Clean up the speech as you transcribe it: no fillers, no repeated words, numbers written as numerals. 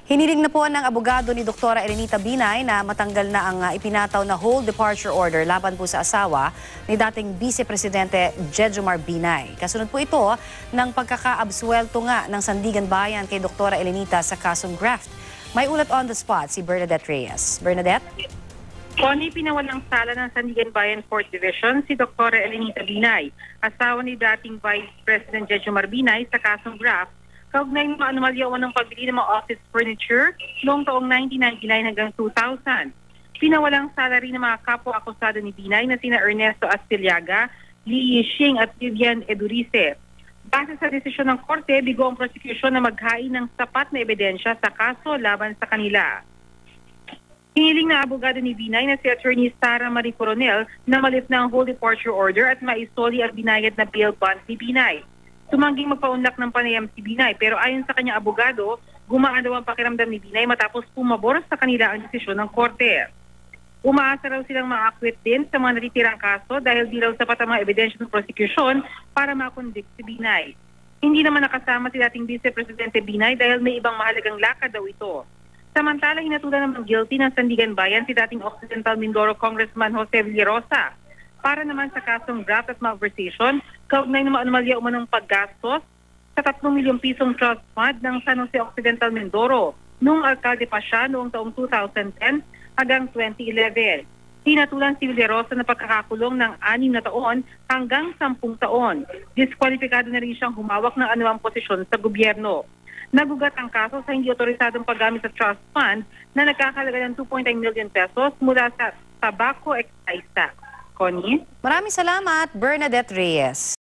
Hiniling na po ng abogado ni Dr. Elenita Binay na matanggal na ang ipinataw na hold departure order laban po sa asawa ni dating Vice Presidente Jejomar Binay. Kasunod po ito ng pagkakaabsuelto nga ng Sandigan Bayan kay Dr. Elenita sa kasong graft. May ulat on the spot si Bernadette Reyes. Bernadette? Connie, pinawalang sala ng Sandigan Bayan Court Division si Dr. Elenita Binay, asawa ni dating Vice President Jejomar Binay sa kasong graft, kaugnay ng anomalya ng pagbili ng mga office furniture noong taong 1999 hanggang 2000. Pinawalang sala rin ng mga kapwa-akusado ni Binay na sina Ernesto Astillaga, Lee Yixing at Vivian Edurice. Base sa desisyon ng korte, bigo ang prosecution na maghain ng sapat na ebidensya sa kaso laban sa kanila. Hiniling na abogado ni Binay na si Attorney Sara Marie Coronel na malift na ang hold departure order at maisoli ang binayad na bail bond ni Binay. Tumangging magpaunlak ng panayam si Binay pero ayon sa kanyang abogado, gumaan daw ang pakiramdam ni Binay matapos pumabor sa kanila ang desisyon ng korte. Umaasa raw silang ma-acquit din sa mga natitirang kaso dahil di raw sapat ang mga ebidensya ng prosecution para makonvict si Binay. Hindi naman nakasama si dating Vice Presidente Binay dahil may ibang mahalagang lakad daw ito. Samantala, hinatulan naman guilty ng Sandigan Bayan si dating Occidental Mindoro Congressman Jose Villarosa para naman sa kasong graft at malversation, kaugnay ng anomalya umanong paggastos sa 3 milyong pisong trust fund ng San Jose Occidental Mindoro noong alkalde pa siya noong taong 2010 hanggang 2011. Hinatulan si Villarosa na pagkakakulong ng 6 na taon hanggang 10 taon. Diskwalipikado na rin siyang humawak ng anumang posisyon sa gobyerno. Nagugat ang kaso sa hindi otorisadong paggamit sa trust fund na nagkakalaga ng 2.9 million pesos mula sa tobacco excise tax. Connie? Maraming salamat, Bernadette Reyes.